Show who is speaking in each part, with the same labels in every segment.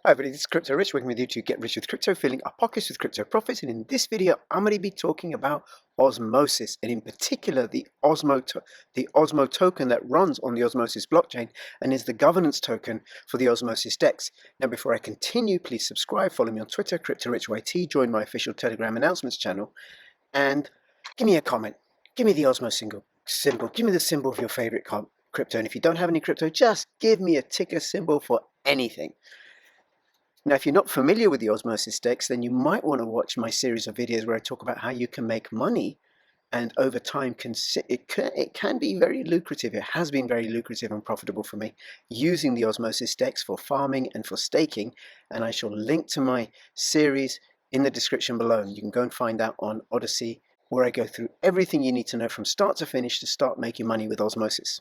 Speaker 1: Hi everybody, this is Crypto Rich, working with you to get rich with crypto, filling our pockets with crypto profits. And in this video, I'm going to be talking about Osmosis, and in particular the Osmo token that runs on the Osmosis blockchain and is the governance token for the Osmosis DEX. Now, before I continue, please subscribe, follow me on Twitter, CryptoRichYT, join my official Telegram announcements channel, and give me a comment. Give me the Osmo symbol. Give me the symbol of your favorite crypto. And if you don't have any crypto, just give me a ticker symbol for anything. Now, if you're not familiar with the Osmosis DEX, then you might want to watch my series of videos where I talk about how you can make money, and over time it can be very lucrative. It has been very lucrative and profitable for me using the Osmosis DEX for farming and for staking, and I shall link to my series in the description below. And you can go and find that on Odyssey, where I go through everything you need to know from start to finish to start making money with Osmosis.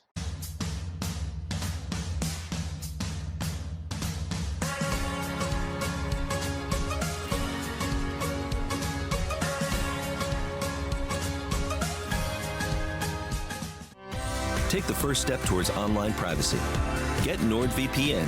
Speaker 2: Take the first step towards online privacy. Get NordVPN.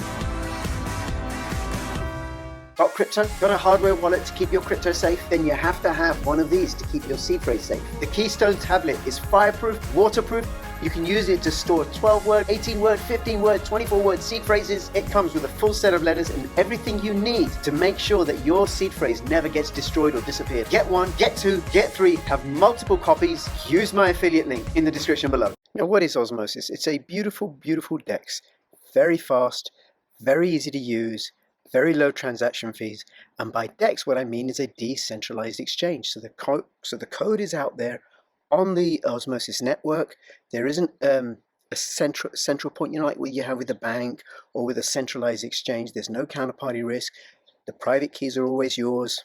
Speaker 1: Got crypto? Got a hardware wallet to keep your crypto safe? Then you have to have one of these to keep your seed phrase safe. The KEYSTONE tablet is fireproof, waterproof. You can use it to store 12-word, 18-word, 15-word, 24-word seed phrases. It comes with a full set of letters and everything you need to make sure that your seed phrase never gets destroyed or disappeared. Get one, get two, get three, have multiple copies. Use my affiliate link in the description below. Now, what is Osmosis? It's a beautiful, beautiful DEX. Very fast, very easy to use, very low transaction fees. And by DEX, what I mean is a decentralized exchange. So the code is out there on the Osmosis network. There isn't a central point, like what you have with a bank or with a centralized exchange. There's no counterparty risk. The private keys are always yours.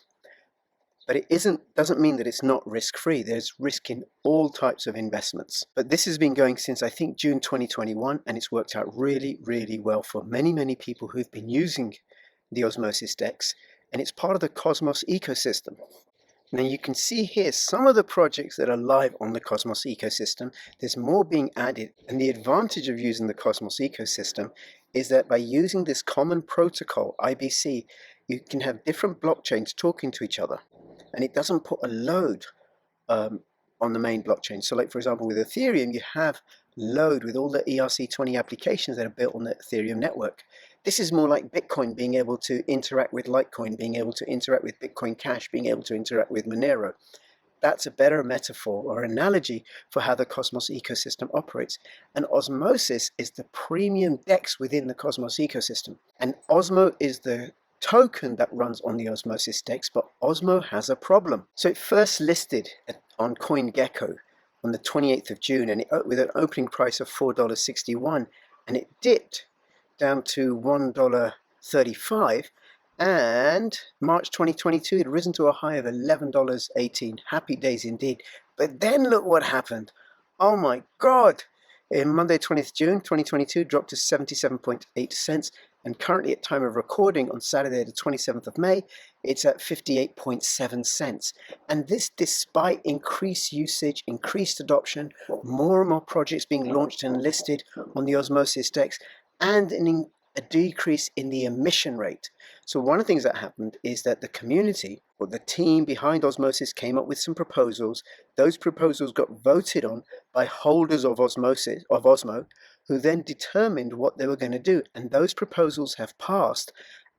Speaker 1: But it doesn't mean that it's not risk-free. There's risk in all types of investments. But this has been going since, I think, June 2021, and it's worked out really, really well for many, many people who've been using the Osmosis DEX, and it's part of the Cosmos ecosystem. Now you can see here some of the projects that are live on the Cosmos ecosystem. There's more being added, and the advantage of using the Cosmos ecosystem is that by using this common protocol, IBC, you can have different blockchains talking to each other, and it doesn't put a load on the main blockchain. So like, for example, with Ethereum, you have load with all the ERC20 applications that are built on the Ethereum network. This is more like Bitcoin being able to interact with Litecoin, being able to interact with Bitcoin Cash, being able to interact with Monero. That's a better metaphor or analogy for how the Cosmos ecosystem operates. And Osmosis is the premium DEX within the Cosmos ecosystem. And Osmo is the token that runs on the Osmosis DEX, but Osmo has a problem. So it first listed on CoinGecko on the 28th of June, and with an opening price of $4.61, and it dipped down to $1.35, and March 2022 it had risen to a high of $11.18. Happy days indeed. But then look what happened. Oh my God! In Monday 20th June 2022 dropped to 77.8 cents, and currently at time of recording on Saturday the 27th of May it's at 58.7 cents. And this despite increased usage, increased adoption, more and more projects being launched and listed on the Osmosis DEX, and a decrease in the emission rate. So one of the things that happened is that the community, or the team behind Osmosis, came up with some proposals. Those proposals got voted on by holders of Osmo, who then determined what they were going to do. And those proposals have passed.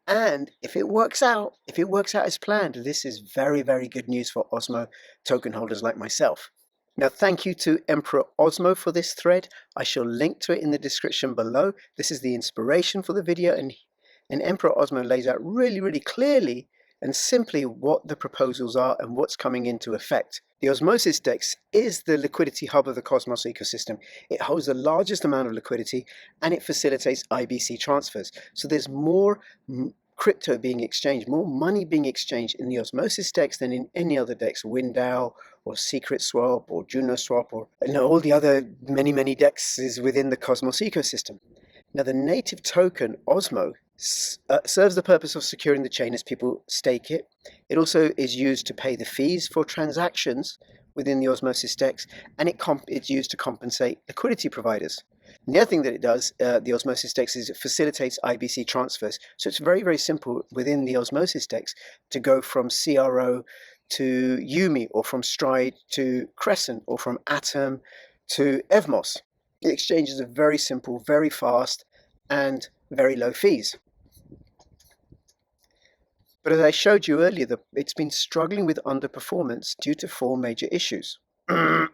Speaker 1: And if it works out as planned, this is very, very good news for Osmo token holders like myself. Now, thank you to Emperor Osmo for this thread. I shall link to it in the description below. This is the inspiration for the video, and Emperor Osmo lays out really, really clearly and simply what the proposals are and what's coming into effect. The Osmosis DEX is the liquidity hub of the Cosmos ecosystem. It holds the largest amount of liquidity, and it facilitates IBC transfers. So there's more crypto being exchanged, more money being exchanged in the Osmosis DEX than in any other DEX, Windao or Secret Swap or Juno Swap, or all the other many DEXs within the Cosmos ecosystem. Now, the native token Osmo serves the purpose of securing the chain as people stake it. It also is used to pay the fees for transactions within the Osmosis DEX, and it's used to compensate liquidity providers. And the other thing that it does, the Osmosis DEX, is it facilitates IBC transfers. So it's very, very simple within the Osmosis DEX to go from CRO to Yumi, or from Stride to Crescent, or from Atom to Evmos. The exchanges are very simple, very fast, and very low fees. But as I showed you earlier, it's been struggling with underperformance due to 4 major issues. But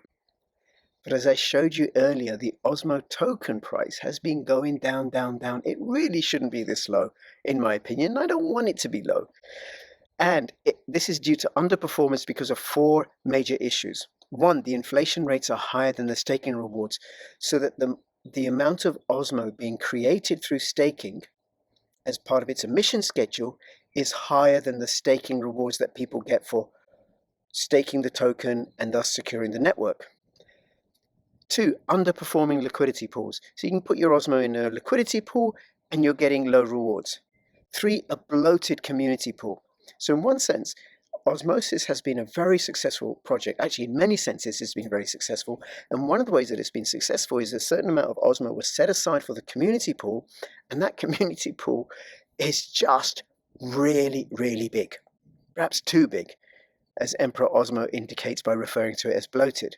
Speaker 1: as I showed you earlier, the Osmo token price has been going down, down, down. It really shouldn't be this low, in my opinion. I don't want it to be low. And this is due to underperformance because of 4 major issues. 1, the inflation rates are higher than the staking rewards, so that the amount of Osmo being created through staking as part of its emission schedule is higher than the staking rewards that people get for staking the token and thus securing the network. 2, underperforming liquidity pools. So you can put your Osmo in a liquidity pool and you're getting low rewards. 3, a bloated community pool. So in one sense, Osmosis has been a very successful project. Actually, in many senses, it's been very successful. And one of the ways that it's been successful is a certain amount of Osmo was set aside for the community pool, and that community pool is just really, really big. Perhaps too big, as Emperor Osmo indicates by referring to it as bloated.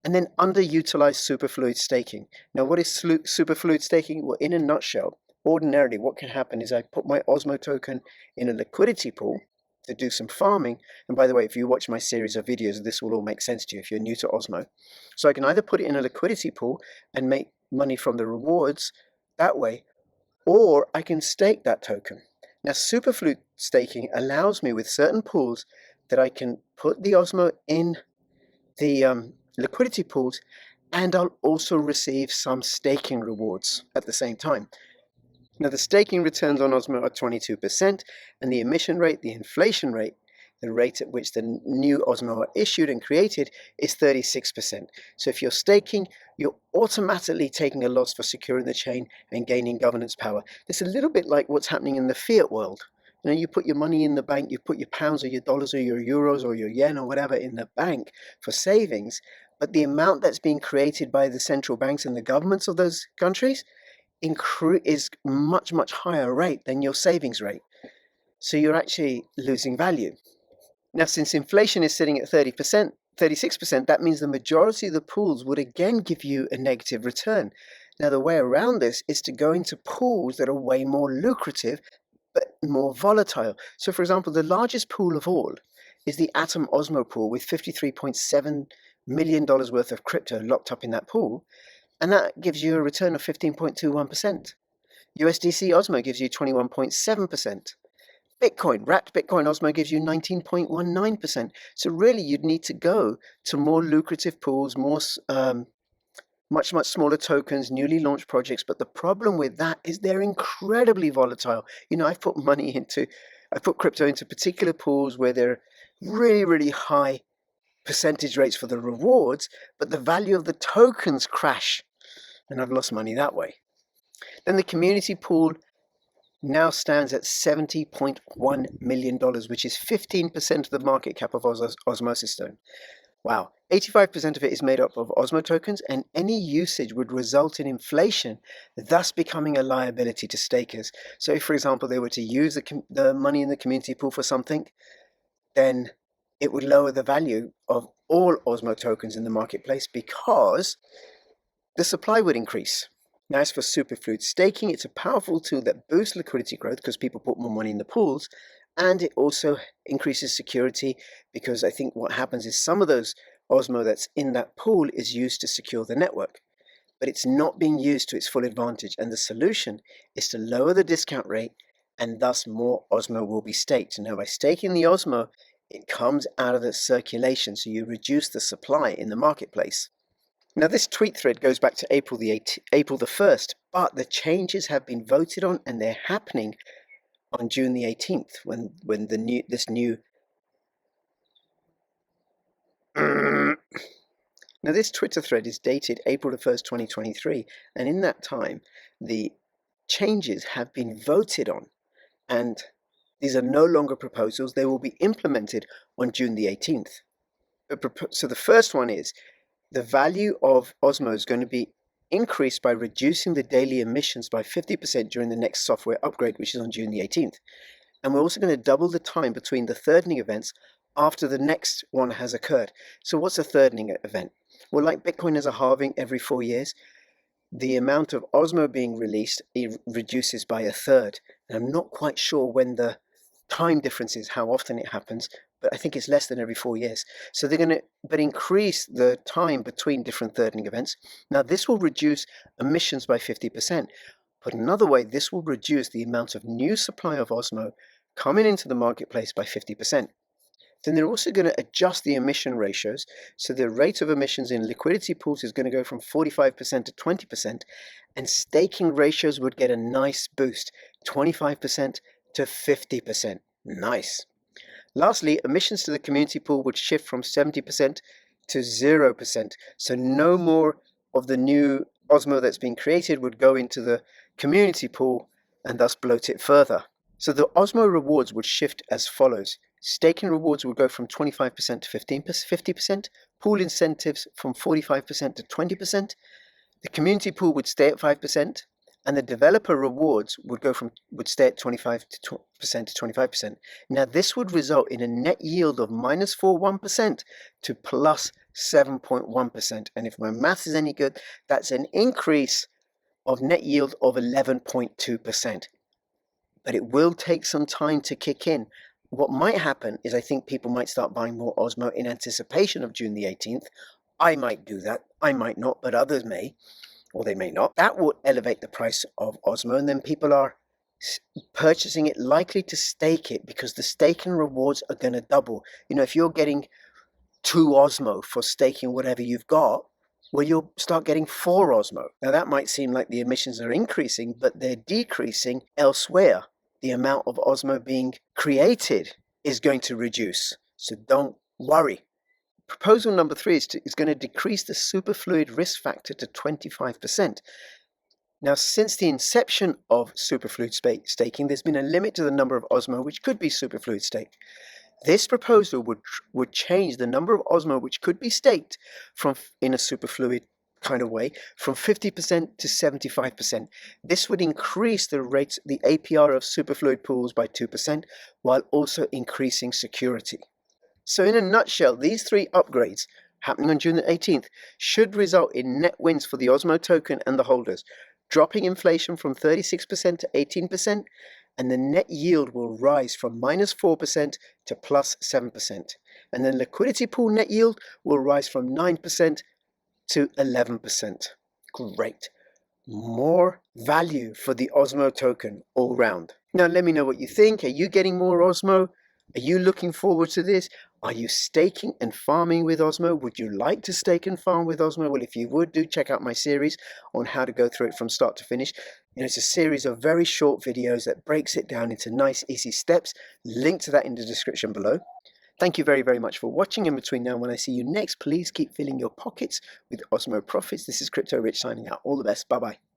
Speaker 1: And then underutilized superfluid staking. Now, what is superfluid staking? Well, in a nutshell, ordinarily what can happen is I put my Osmo token in a liquidity pool to do some farming. And by the way, if you watch my series of videos, this will all make sense to you if you're new to Osmo. So I can either put it in a liquidity pool and make money from the rewards that way, or I can stake that token. Now, superfluid staking allows me with certain pools that I can put the Osmo in the liquidity pools, and I'll also receive some staking rewards at the same time. Now, the staking returns on Osmo are 22%, and the emission rate, the inflation rate, the rate at which the new Osmo are issued and created, is 36%. So if you're staking, you're automatically taking a loss for securing the chain and gaining governance power. It's a little bit like what's happening in the fiat world. You know, you put your money in the bank, you put your pounds or your dollars or your euros or your yen or whatever in the bank for savings, but the amount that's being created by the central banks and the governments of those countries is much, much higher rate than your savings rate. So you're actually losing value. Now, since inflation is sitting at 30%, 36%, that means the majority of the pools would again give you a negative return. Now, the way around this is to go into pools that are way more lucrative but more volatile. So, for example, the largest pool of all is the Atom Osmo pool with $53.7 million worth of crypto locked up in that pool. And that gives you a return of 15.21%. USDC Osmo gives you 21.7%. Wrapped Bitcoin Osmo gives you 19.19%. So really, you'd need to go to more lucrative pools, more much smaller tokens, newly launched projects. But the problem with that is they're incredibly volatile. You know, I've put crypto into particular pools where they're really, really high percentage rates for the rewards, but the value of the tokens crash, and I've lost money that way. Then the community pool now stands at $70.1 million, which is 15% of the market cap of Osmosis Stone. Wow, 85% of it is made up of Osmo tokens, and any usage would result in inflation, thus becoming a liability to stakers. So if, for example, they were to use the money in the community pool for something, then it would lower the value of all Osmo tokens in the marketplace because the supply would increase. Now, as for superfluid staking, it's a powerful tool that boosts liquidity growth because people put more money in the pools, and it also increases security because I think what happens is some of those Osmo that's in that pool is used to secure the network, but it's not being used to its full advantage, and the solution is to lower the discount rate, and thus more Osmo will be staked. Now, by staking the Osmo, it comes out of the circulation, so you reduce the supply in the marketplace. Now, this tweet thread goes back to April the 1st, but the changes have been voted on, and they're happening on June the 18th, when this new Now, this Twitter thread is dated April the 1st, 2023, and in that time, the changes have been voted on, and these are no longer proposals. They will be implemented on June the 18th. So the first one is the value of Osmo is going to be increase by reducing the daily emissions by 50% during the next software upgrade, which is on June the 18th. And we're also going to double the time between the thirdening events after the next one has occurred. So what's a thirdening event? Well, like Bitcoin has a halving every 4 years, the amount of Osmo being released reduces by a third. And I'm not quite sure when the time difference is, how often it happens, but I think it's less than every 4 years. So they're going to increase the time between different thirdening events. Now this will reduce emissions by 50%. Put another way, this will reduce the amount of new supply of Osmo coming into the marketplace by 50%. Then they're also going to adjust the emission ratios. So the rate of emissions in liquidity pools is going to go from 45% to 20%, and staking ratios would get a nice boost, 25% to 50%. Nice. Lastly, emissions to the community pool would shift from 70% to 0%. So no more of the new Osmo that's been created would go into the community pool and thus bloat it further. So the Osmo rewards would shift as follows. Staking rewards would go from 25% to 50%, pool incentives from 45% to 20%, the community pool would stay at 5%, and the developer rewards would stay at 25% to 25%. Now this would result in a net yield of minus 4.1% to plus 7.1%. And if my maths is any good, that's an increase of net yield of 11.2%. But it will take some time to kick in. What might happen is I think people might start buying more Osmo in anticipation of June the 18th. I might do that. I might not, but others may, or they may not. That will elevate the price of Osmo, and then people are purchasing it, likely to stake it, because the staking rewards are going to double. You know, if you're getting 2 Osmo for staking whatever you've got, well, you'll start getting 4 Osmo. Now that might seem like the emissions are increasing, but they're decreasing elsewhere. The amount of Osmo being created is going to reduce. So don't worry. Proposal number 3 is going to decrease the superfluid risk factor to 25%. Now, since the inception of superfluid staking, there's been a limit to the number of Osmo which could be superfluid staked. This proposal would change the number of Osmo which could be staked from in a superfluid kind of way from 50% to 75%. This would increase the APR of superfluid pools by 2% while also increasing security. So in a nutshell, these 3 upgrades happening on June the 18th should result in net wins for the Osmo token and the holders, dropping inflation from 36% to 18%, and the net yield will rise from minus 4% to plus 7%. And then liquidity pool net yield will rise from 9% to 11%. Great. More value for the Osmo token all round. Now let me know what you think. Are you getting more Osmo? Are you looking forward to this? Are you staking and farming with Osmo? Would you like to stake and farm with Osmo? Well, if you would, do check out my series on how to go through it from start to finish. You know, it's a series of very short videos that breaks it down into nice, easy steps. Link to that in the description below. Thank you very, very much for watching. In between now and when I see you next, please keep filling your pockets with Osmo profits. This is Crypto Rich signing out. All the best. Bye-bye.